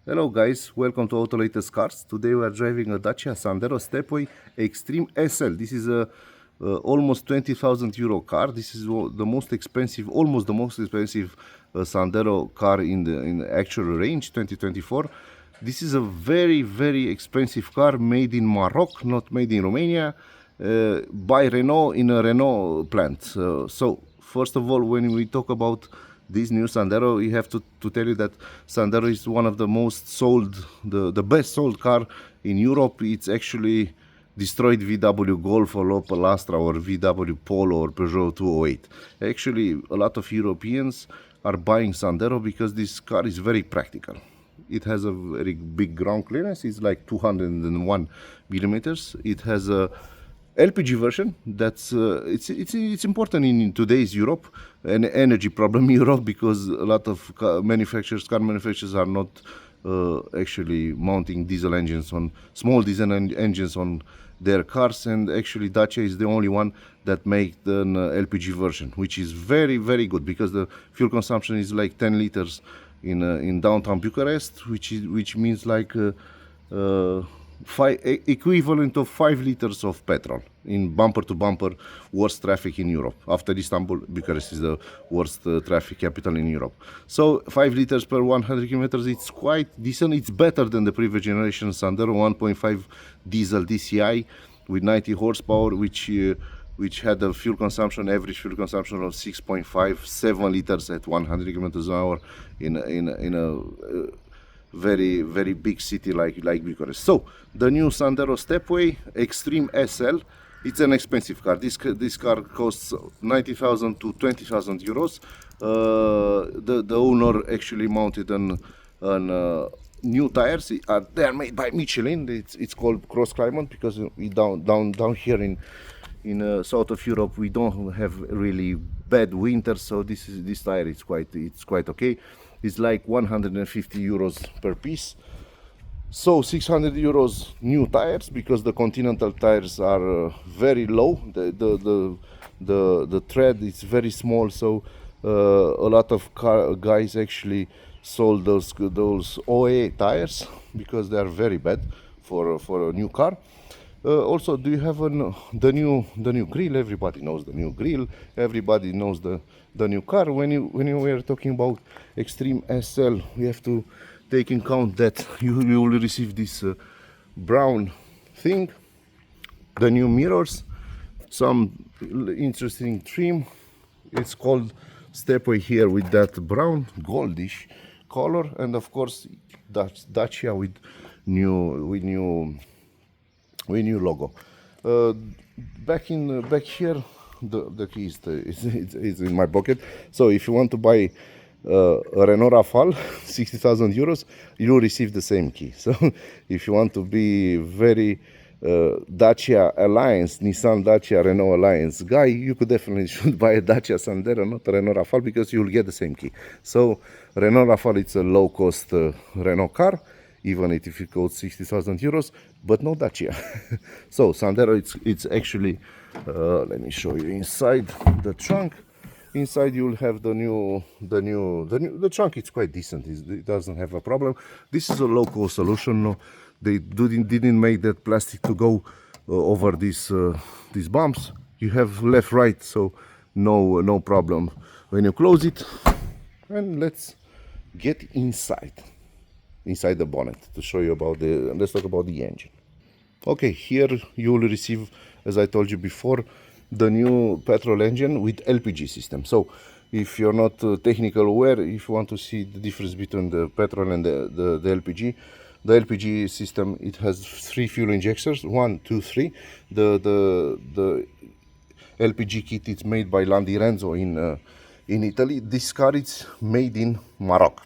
Hello guys, welcome to Autolatest Cars. Today we are driving a Dacia Sandero Stepway Extreme SL. This is a almost 20,000 euro car. This is the most expensive, almost the most expensive Sandero car in the actual range, 2024. This is a very expensive car made in Morocco, not made in Romania, by Renault in a Renault plant. So first of all, when we talk about this new Sandero, we have to tell you that Sandero is one of the most sold, the best sold car in Europe. It's actually destroyed VW Golf or Opel Astra or VW Polo or Peugeot 208. Actually, a lot of Europeans are buying Sandero because this car is very practical. It has a very big ground clearance. It's like 201 millimeters. It has a LPG version. That's it's important in today's Europe, an energy problem in Europe, because a lot of car manufacturers are not actually mounting diesel engines on small diesel engines on their cars, and actually Dacia is the only one that makes an LPG version, which is very good, because the fuel consumption is like 10 liters in downtown Bucharest, which means like equivalent of 5 liters of petrol in bumper to bumper worst traffic in Europe. After Istanbul, Bucharest is the worst traffic capital in Europe. So 5 liters per 100 kilometers, it's quite decent. It's better than the previous generation Sandero 1.5 diesel DCI with 90 horsepower, which had a average fuel consumption of 6.57 liters at 100 kilometers an hour in a very big city like Bucharest. So the new Sandero Stepway Extreme SL, it's an expensive car. This car costs 90,000 to 20,000 euros. The owner actually mounted on new tires. They are made by Michelin. It's called cross climate because we down here in south of Europe we don't have really bad winter, so this tire it's quite okay. It's like 150 euros per piece, so 600 euros new tires, because the Continental tires are very low. The tread is very small, so a lot of guys actually sold those OA tires because they are very bad for a new car. Also, do you have the new grill? Everybody knows the new grill. Everybody knows the new car. When you were talking about Extreme SL, we have to take in count that you will receive this brown thing, the new mirrors, some interesting trim. It's called Stepway here with that brown goldish color, and of course Dacia with new logo. Back here, the key is in my pocket. So if you want to buy a Renault Rafale 60,000 euros, you will receive the same key. So if you want to be very Dacia Alliance, Nissan Dacia Renault Alliance guy, you could definitely should buy a Dacia Sandero, not a Renault Rafale, because you will get the same key. So Renault Rafale, it's a low cost Renault car, even if it costs 60,000 euros, but no Dacia. So Sandero, it's actually, let me show you inside the trunk. Inside you will have the trunk. It's quite decent. It doesn't have a problem. This is a local solution. No, they didn't make that plastic to go over these bumps. You have left, right, so no problem when you close it. And let's get inside the bonnet to show you let's talk about the engine. Okay, here you will receive, as I told you before, the new petrol engine with LPG system. So if you're not technical aware, if you want to see the difference between the petrol and the LPG system, it has 3 fuel injectors, 1, 2, 3. The LPG kit is made by Landi Renzo in Italy. This car is made in Morocco.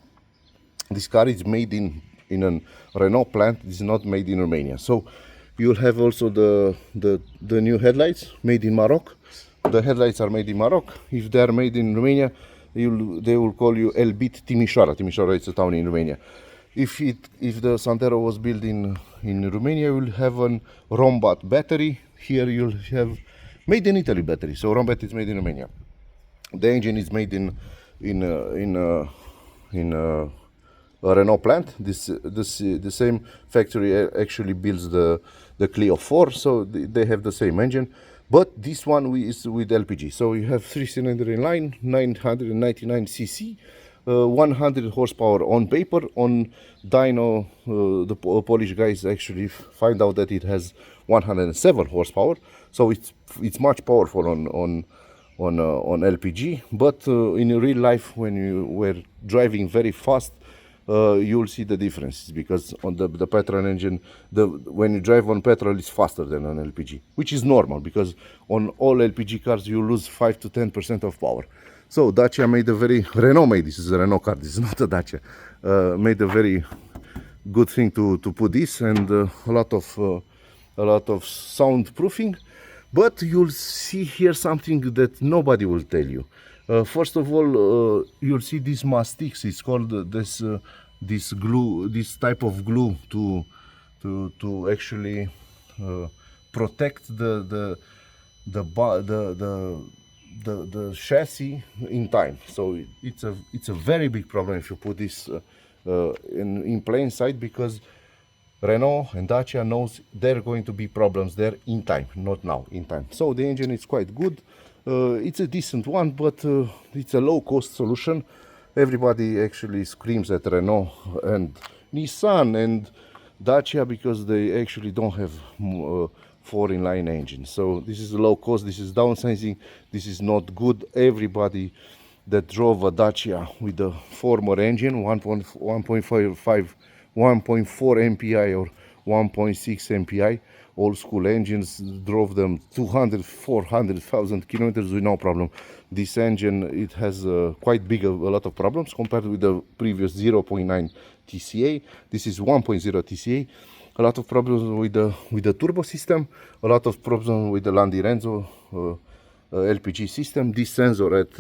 This car is made in a Renault plant. It's not made in Romania. So you'll have also the new headlights made in Morocco. The headlights are made in Morocco. If they are made in Romania, they will call you Elbit Timișoara. Timișoara is a town in Romania. If the Sandero was built in Romania, you'll have a Rombat battery. Here you'll have made in Italy battery. So Rombat is made in Romania. The engine is made in Renault plant. The same factory actually builds the Clio 4, so they have the same engine, but this one is with LPG. So you have 3-cylinder inline, 999 cc, 100 horsepower on paper. On dyno, the Polish guys actually find out that it has 107 horsepower, so it's much powerful on LPG. But in real life, when you were driving very fast, you'll see the differences, because on the petrol engine, when you drive on petrol, it's faster than on LPG, which is normal, because on all LPG cars you lose 5 to 10% of power. So Dacia made Renault made, this is a Renault car, this is not a Dacia, made a very good thing to put this, and a lot of soundproofing. But you'll see here something that nobody will tell you. First of all, you'll see these mastics. It's called this glue, this type of glue to actually protect the chassis in time. So it's a very big problem if you put this in plain sight, because Renault and Dacia knows there are going to be problems there in time, not now, in time. So the engine is quite good. It's a decent one, but it's a low-cost solution. Everybody actually screams at Renault and Nissan and Dacia because they actually don't have 4-in-line engines. So this is low cost, this is downsizing, this is not good. Everybody that drove a Dacia with the former engine, 1.4 MPI or 1.6 MPI, old school engines, drove them 200,000-400,000 kilometers with no problem. This engine, it has quite big, a lot of problems compared with the previous 0.9 TCA. This is 1.0 TCA. A lot of problems with the turbo system, a lot of problems with the Landi Renzo LPG system. This sensor at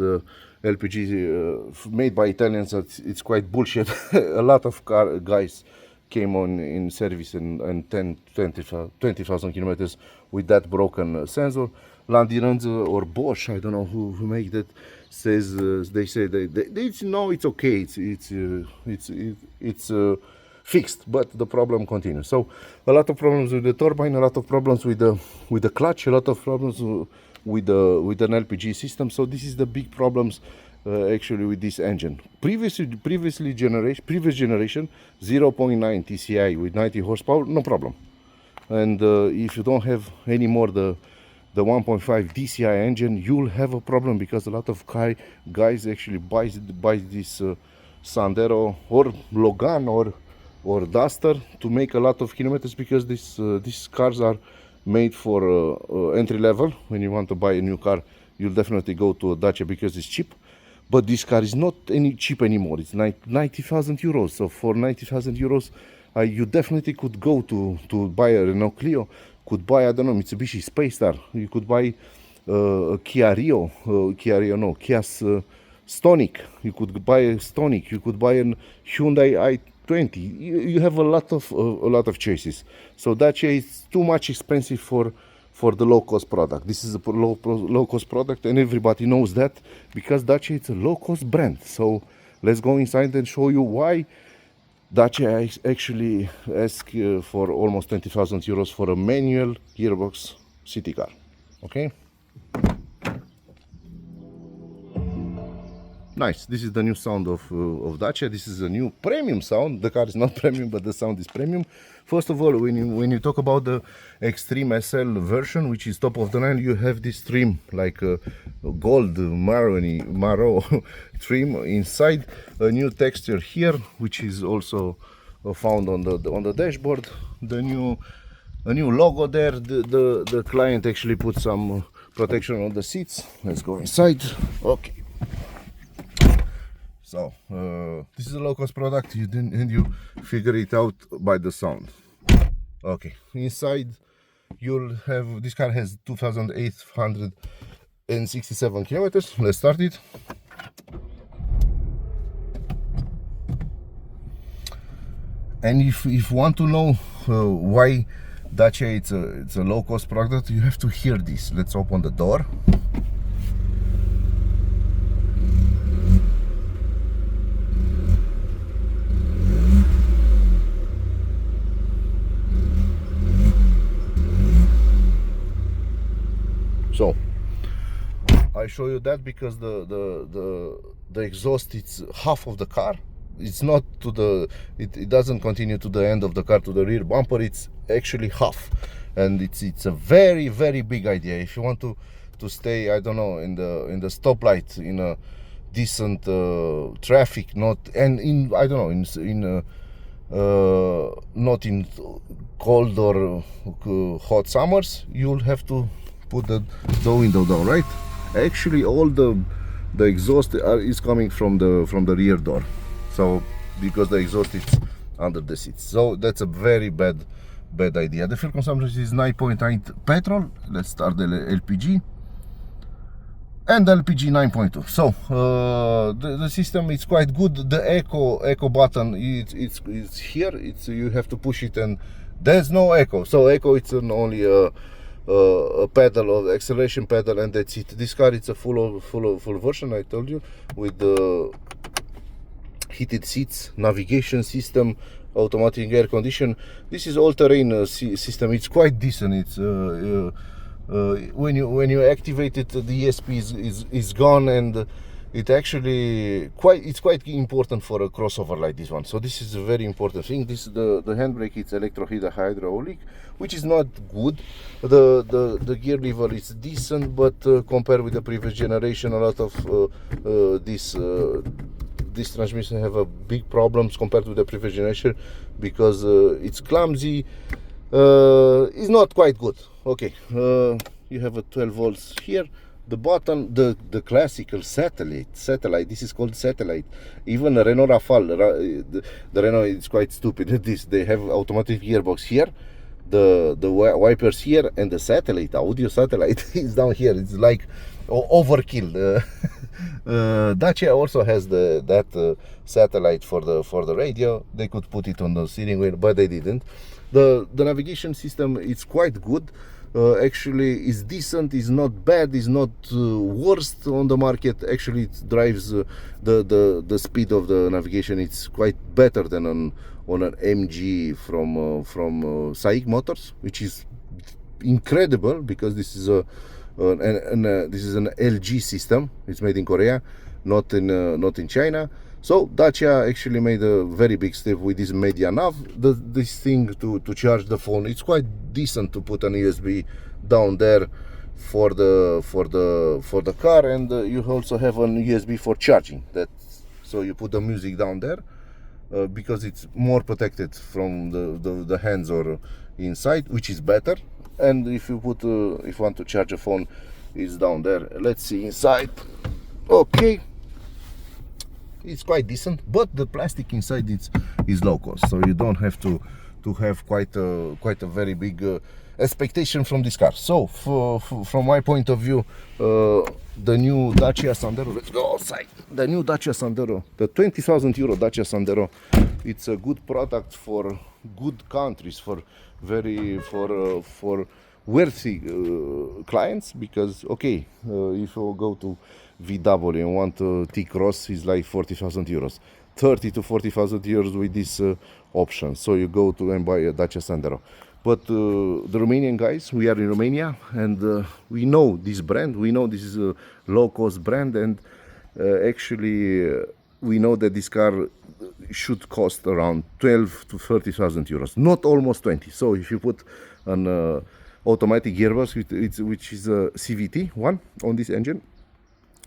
LPG made by Italians, it's quite bullshit. A lot of guys came on in service and 20,000 kilometers with that broken sensor. Landi Renzo or Bosch, I don't know who make that, says they say no, it's okay, it's fixed, but the problem continues. So a lot of problems with the turbine, a lot of problems with the clutch, a lot of problems with an LPG system. So this is the big problems actually with this engine. Previous generation 0.9 TCI with 90 horsepower, no problem. And if you don't have any more the 1.5 DCI engine, you'll have a problem, because a lot of guys actually buy this Sandero or Logan or Duster to make a lot of kilometers, because these cars are made for entry level. When you want to buy a new car, you'll definitely go to a Dacia because it's cheap. But this car is not any cheap anymore. It's 90,000 euros. So for 90,000 euros, you definitely could go to buy a Renault Clio, could buy, I don't know, Mitsubishi Space Star. You could buy a Kia Rio, Kia Stonic. You could buy a Stonic. You could buy a Hyundai i20. You have a lot of choices. So Dacia is too much expensive for the low-cost product. This is a low-cost product, and everybody knows that, because Dacia is a low-cost brand. So let's go inside and show you why Dacia actually asks for almost 20,000 euros for a manual gearbox city car. Okay? Nice. This is the new sound of Dacia. This is a new premium sound. The car is not premium, but the sound is premium. First of all, when you talk about the Extreme SL version, which is top of the line, you have this trim like a gold Maro trim inside. A new texture here, which is also found on the dashboard. A new logo there. The client actually put some protection on the seats. Let's go inside. Okay. So this is a low-cost product, and you figure it out by the sound. Okay, inside you'll have, this car has 2,867 kilometers. Let's start it. And if you want to know why Dacia it's a low-cost product, you have to hear this. Let's open the door. So I show you that because the exhaust, it's half of the car. It's not to the, it doesn't continue to the end of the car, to the rear bumper. It's actually half, and it's a very big idea if you want to stay, I don't know, in the stoplight, in a decent traffic, not, and in, I don't know, not in cold or hot summers. You'll have to put the window down, right? Actually, all the exhaust is coming from the rear door, so because the exhaust is under the seats. So that's a very bad idea. The fuel consumption is 9.8 petrol. Let's start the LPG, and LPG 9.2. So the system is quite good. The echo button, it's here. It's, you have to push it, and there's no echo. So echo, it's only a pedal, or acceleration pedal, and that's it. This car, it's a full version, I told you, with the heated seats, navigation system, automatic air condition. This is all-terrain system. It's quite decent. It's when you activate it, the ESP is gone, and it actually it's quite important for a crossover like this one. So this is a very important thing. This the handbrake, it's hydraulic, which is not good. The gear lever is decent, but compared with the previous generation, a lot of this transmission have a big problems compared to the previous generation, because it's clumsy. It's not quite good. Okay, you have a 12 volts here. The button, the classical satellite, this is called satellite. Even the Renault Rafale, the Renault is quite stupid at this. They have automatic gearbox here, the wipers here, and the satellite, audio satellite is down here. It's like overkill. Dacia also has that satellite for the radio. They could put it on the steering wheel, but they didn't. The navigation system is quite good. Actually, is decent, is not bad, is not worst on the market. Actually, it drives the speed of the navigation. It's quite better than on an MG from SAIC Motors, which is incredible, because this is this is an LG system. It's made in Korea, not in China. So Dacia actually made a very big step with this media nav. This thing to charge the phone, it's quite decent to put an USB down there for the car, and you also have an USB for charging. So you put the music down there, because it's more protected from the hands or inside, which is better. And if you want to charge a phone, it's down there. Let's see inside. Okay. It's quite decent, but the plastic inside is low cost, so you don't have to have quite a very big expectation from this car. So from my point of view, the new Dacia Sandero, let's go outside. The new Dacia Sandero, the 20,000 euro Dacia Sandero, it's a good product for good countries, for worthy clients, because okay, if you go to VW and want a T-Cross, is like 40,000 euros, 30 to 40,000 euros with this option. So you go to and buy a Dacia Sandero. But the Romanian guys, we are in Romania, and we know this brand. We know this is a low-cost brand, and actually we know that this car should cost around 12 to 30,000 euros, not almost 20. So if you put an automatic gearbox, which is a CVT one on this engine,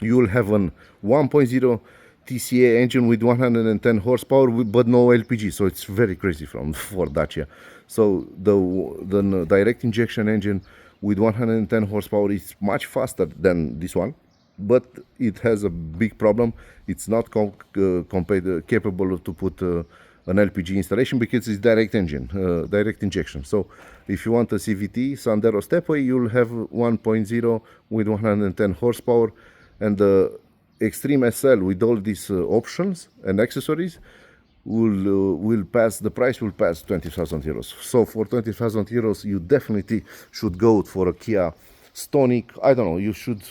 you will have an 1.0 TCA engine with 110 horsepower, but no LPG. So it's very crazy for Dacia. So the direct injection engine with 110 horsepower is much faster than this one, but it has a big problem. It's not capable to put an LPG installation, because it's direct injection. So if you want a CVT Sandero Stepway, you'll have 1.0 with 110 horsepower, and the Extreme SL with all these options and accessories will pass, the price will pass 20,000 euros. So for 20,000 euros, you definitely should go for a Kia Stonic. I don't know, you should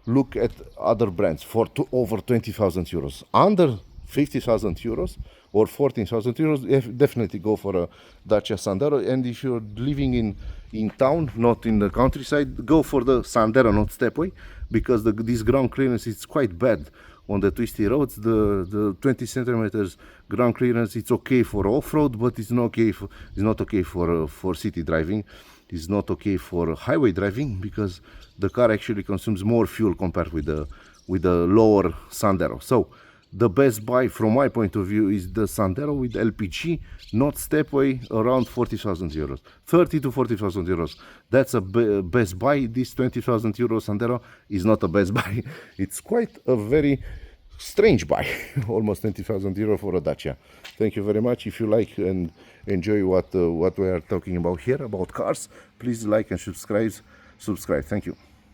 look at other brands for over 20,000 euros. Under 50,000 euros, or 14,000 euros, definitely go for a Dacia Sandero. And if you're living in town, not in the countryside, go for the Sandero, not Stepway, because this ground clearance is quite bad on the twisty roads. The 20 centimeters ground clearance, it's okay for off-road, but it's not okay for city driving. It's not okay for highway driving, because the car actually consumes more fuel compared with the lower Sandero. So the best buy from my point of view is the Sandero with LPG, not Stepway, around 40,000 euros, 30 to 40,000 euros. That's a best buy. This 20,000 euro Sandero is not a best buy. It's quite a very strange buy, almost 20,000 euro for a Dacia. Thank you very much. If you like and enjoy what we are talking about here about cars, please like and subscribe. Thank you.